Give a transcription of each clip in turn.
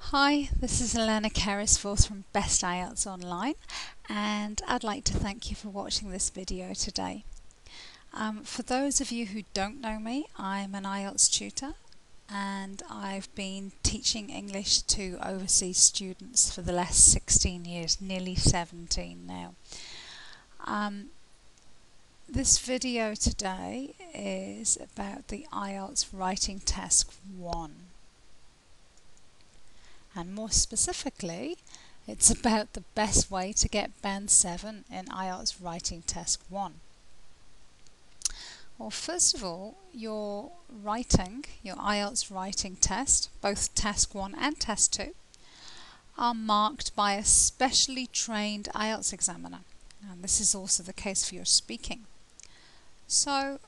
Hi, this is Alanna Carrisforth from Best IELTS Online, and I'd like to thank you for watching this video today. For those of you who don't know me, I'm an IELTS tutor and I've been teaching English to overseas students for the last 16 years, nearly 17 now. This video today is about the IELTS Writing Test 1. And more specifically, it's about the best way to get Band 7 in IELTS Writing Test 1. Well, first of all, your IELTS writing test, both Task 1 and Task 2, are marked by a specially trained IELTS examiner. And this is also the case for your speaking. So,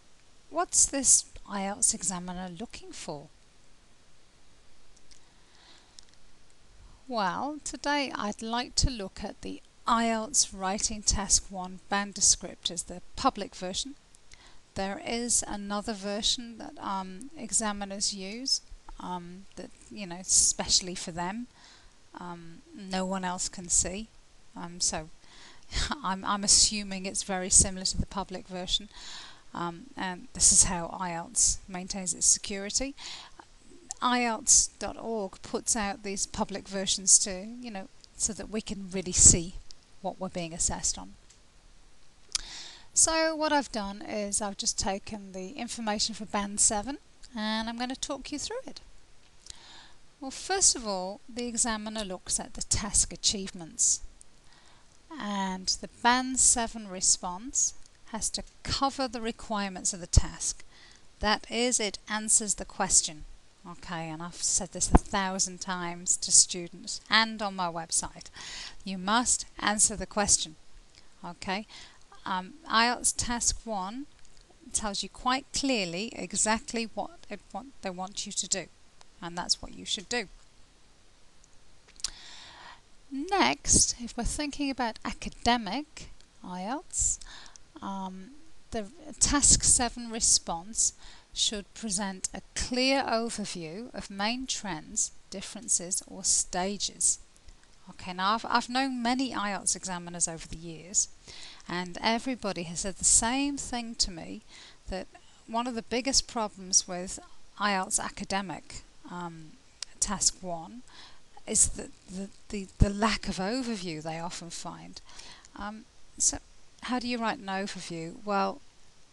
what's this IELTS examiner looking for? Well, today I'd like to look at the IELTS Writing Task 1 band descriptors, the public version. There is another version that examiners use, that especially for them. No one else can see, so I'm assuming it's very similar to the public version, and this is how IELTS maintains its security. IELTS.org puts out these public versions too, so that we can really see what we're being assessed on. So what I've done is I've just taken the information for Band 7 and I'm going to talk you through it. Well, first of all, the examiner looks at the task achievements, and the Band 7 response has to cover the requirements of the task. That is, it answers the question. Okay, and I've said this 1,000 times to students and on my website. You must answer the question. Okay, IELTS Task 1 tells you quite clearly exactly what they want you to do, and that's what you should do. Next, if we're thinking about academic IELTS, the Task 7 response should present a clear overview of main trends, differences or stages. Okay, now I've known many IELTS examiners over the years, and everybody has said the same thing to me, that one of the biggest problems with IELTS academic Task 1 is the lack of overview they often find. So how do you write an overview? Well,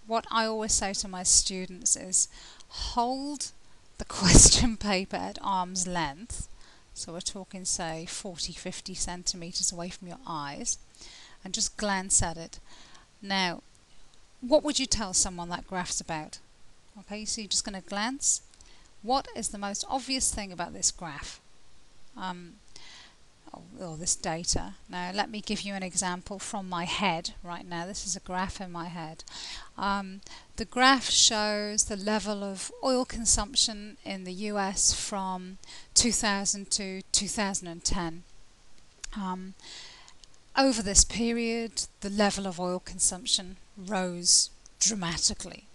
what I always say to my students is hold the question paper at arm's length, so we're talking say 40-50 centimeters away from your eyes, and just glance at it. Now, what would you tell someone that graph's about? Okay, so you're just going to glance. What is the most obvious thing about this graph? Or this data. Now let me give you an example from my head right now. This is a graph in my head. The graph shows the level of oil consumption in the US from 2000 to 2010. Over this period, the level of oil consumption rose dramatically.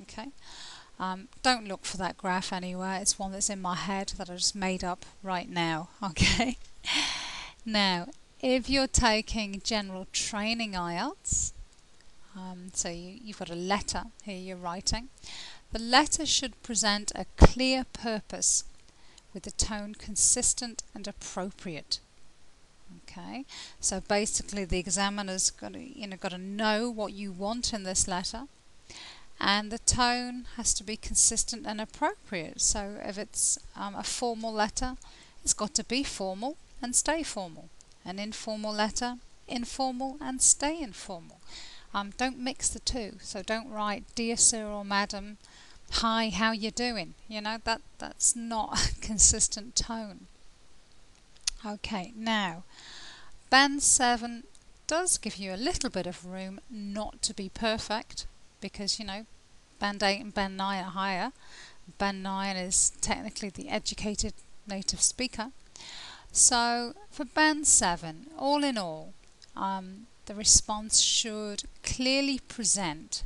Okay. Don't look for that graph anywhere. It's one that's in my head that I just made up right now. Okay. Now, if you're taking general training IELTS, so you've got a letter here you're writing, the letter should present a clear purpose with the tone consistent and appropriate. Okay, so basically the examiner's got to know what you want in this letter, and the tone has to be consistent and appropriate. So if it's a formal letter, it's got to be formal and stay formal. An informal letter, informal and stay informal. Don't mix the two. So don't write dear sir or madam, hi, how you doing? That's not a consistent tone. Okay, now Band 7 does give you a little bit of room not to be perfect, because Band 8 and Band 9 are higher. Band 9 is technically the educated native speaker. So for Band 7, all in all, the response should clearly present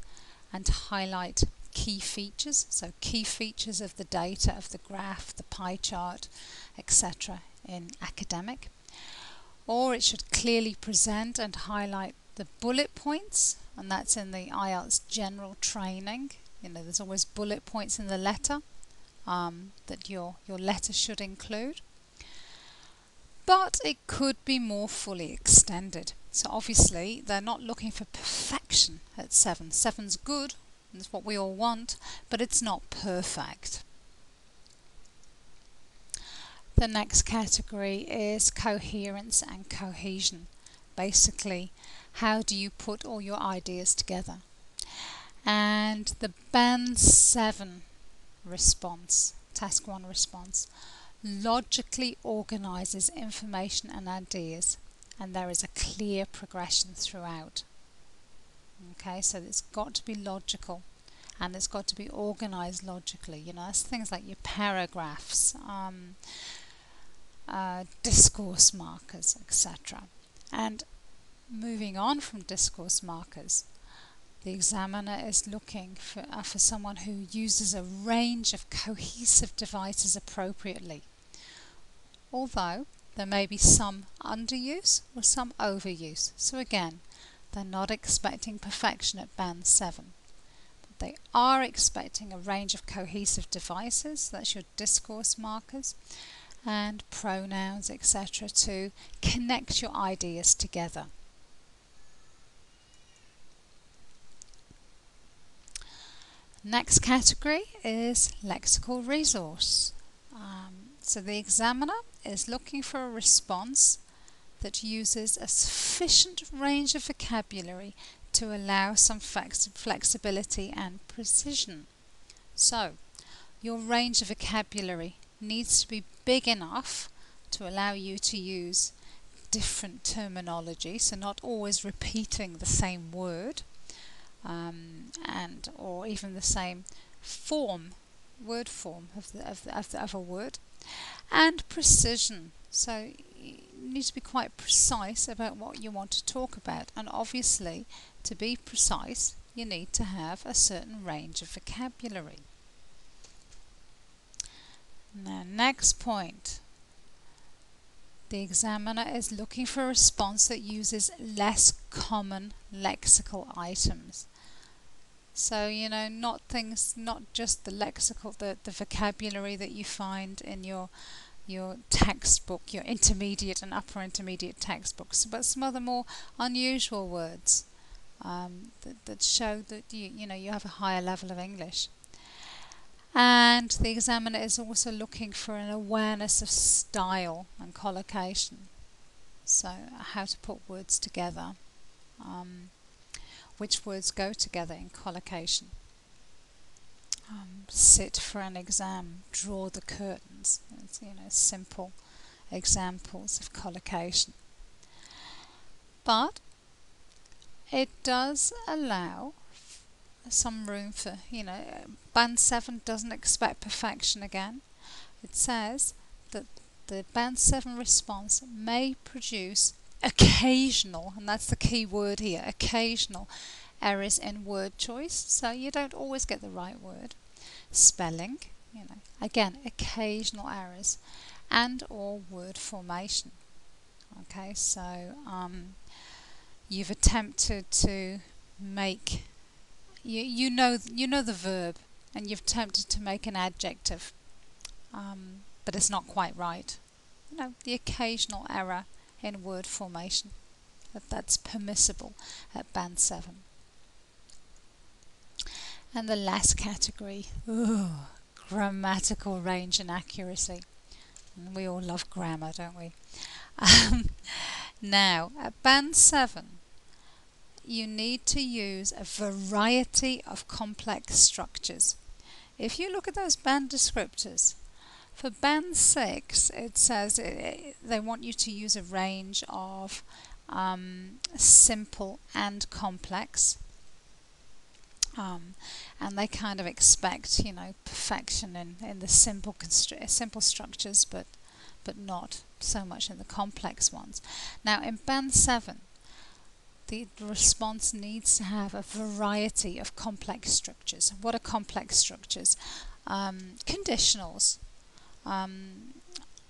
and highlight key features, so key features of the data, of the graph, the pie chart, etc. in academic, or it should clearly present and highlight the bullet points, and that's in the IELTS general training. There's always bullet points in the letter that your letter should include. But it could be more fully extended. So obviously they're not looking for perfection at 7. 7's good, that's what we all want, but it's not perfect. The next category is coherence and cohesion. Basically, how do you put all your ideas together? And the Band 7 response, Task 1 response, logically organises information and ideas, and there is a clear progression throughout. Okay, so it's got to be logical, and it's got to be organised logically. That's things like your paragraphs, discourse markers, etc. And moving on from discourse markers, the examiner is looking for someone who uses a range of cohesive devices appropriately, although there may be some underuse or some overuse. So again, they're not expecting perfection at Band 7. But they are expecting a range of cohesive devices, that's your discourse markers, and pronouns, etc., to connect your ideas together. Next category is lexical resource. So the examiner is looking for a response that uses a sufficient range of vocabulary to allow some flexibility and precision. So your range of vocabulary needs to be big enough to allow you to use different terminology, so not always repeating the same word, or even the same word form of a word, and precision. So you need to be quite precise about what you want to talk about, and obviously to be precise you need to have a certain range of vocabulary. Now, next point, the examiner is looking for a response that uses less common lexical items. So, not just the lexical, the vocabulary that you find in your textbook, your intermediate and upper intermediate textbooks, but some other more unusual words that show that you have a higher level of English. And the examiner is also looking for an awareness of style and collocation. So how to put words together, which words go together in collocation. Sit for an exam, draw the curtains. It's, simple examples of collocation. But it does allow some room for, Band 7 doesn't expect perfection again. It says that the Band 7 response may produce occasional, and that's the key word here, occasional errors in word choice, so you don't always get the right word. Spelling, again, occasional errors, and or word formation. Okay, so you've attempted to make, you know the verb, and you've attempted to make an adjective, but it's not quite right. The occasional error in word formation, that's permissible at Band 7. And the last category, grammatical range and accuracy. And we all love grammar, don't we? Now, at Band 7, you need to use a variety of complex structures. If you look at those band descriptors, for Band 6, it says they want you to use a range of simple and complex. And they kind of expect, perfection in the simple structures, but not so much in the complex ones. Now, in Band 7, the response needs to have a variety of complex structures. What are complex structures? Conditionals,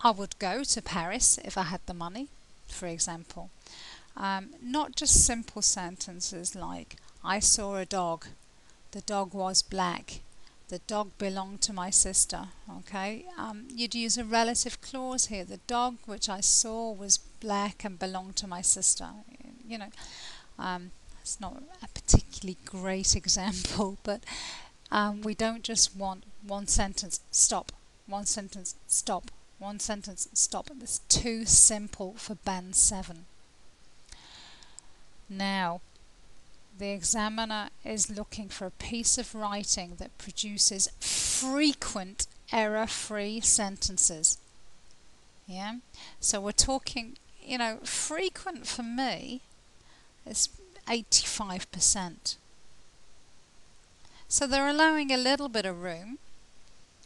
I would go to Paris if I had the money, for example. Not just simple sentences like, I saw a dog, the dog was black, the dog belonged to my sister. Okay, you'd use a relative clause here. The dog which I saw was black and belonged to my sister. You know, it's not a particularly great example, but we don't just want one sentence, stop, one sentence, stop, one sentence, stop. It's too simple for Band 7. Now, the examiner is looking for a piece of writing that produces frequent error-free sentences. Yeah, so we're talking, frequent for me is 85%. So they're allowing a little bit of room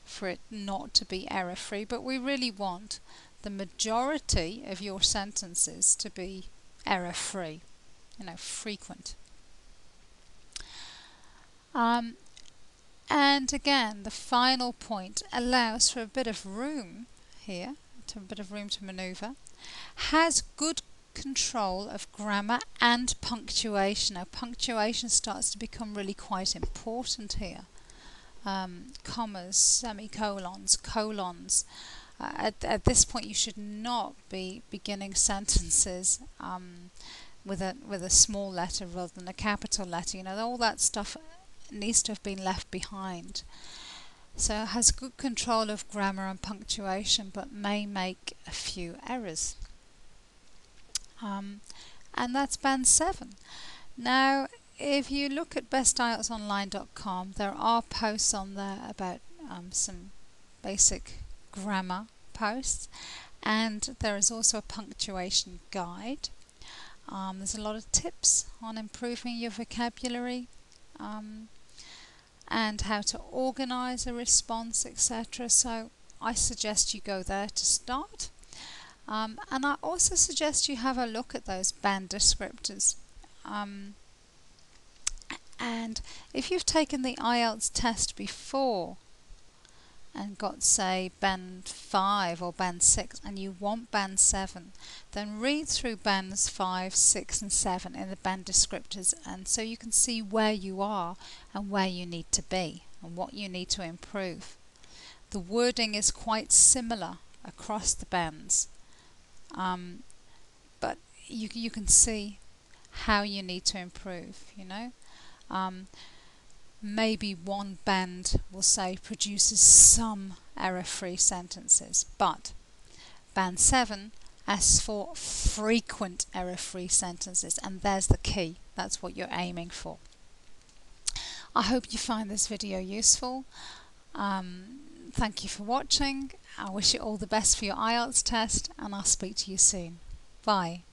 for it not to be error-free, but we really want the majority of your sentences to be error-free, frequent. And again, the final point allows for a bit of room here, a bit of room to maneuver. Has good control of grammar and punctuation. Now, punctuation starts to become really quite important here. Commas, semicolons, colons. At this point, you should not be beginning sentences with a small letter rather than a capital letter. All that stuff needs to have been left behind. So it has good control of grammar and punctuation, but may make a few errors. And that's Band 7. Now, if you look at bestieltsonline.com, there are posts on there about some basic grammar posts, and there is also a punctuation guide. There's a lot of tips on improving your vocabulary and how to organise a response, etc. So I suggest you go there to start. And I also suggest you have a look at those band descriptors. And if you've taken the IELTS test before and got, say, Band 5 or Band 6 and you want Band 7, then read through Bands 5, 6 and 7 in the band descriptors, and so you can see where you are and where you need to be and what you need to improve. The wording is quite similar across the bands, but you can see how you need to improve, Maybe one band will say produces some error-free sentences, but Band 7 asks for frequent error-free sentences, and there's the key. That's what you're aiming for. I hope you find this video useful. Thank you for watching. I wish you all the best for your IELTS test, and I'll speak to you soon. Bye.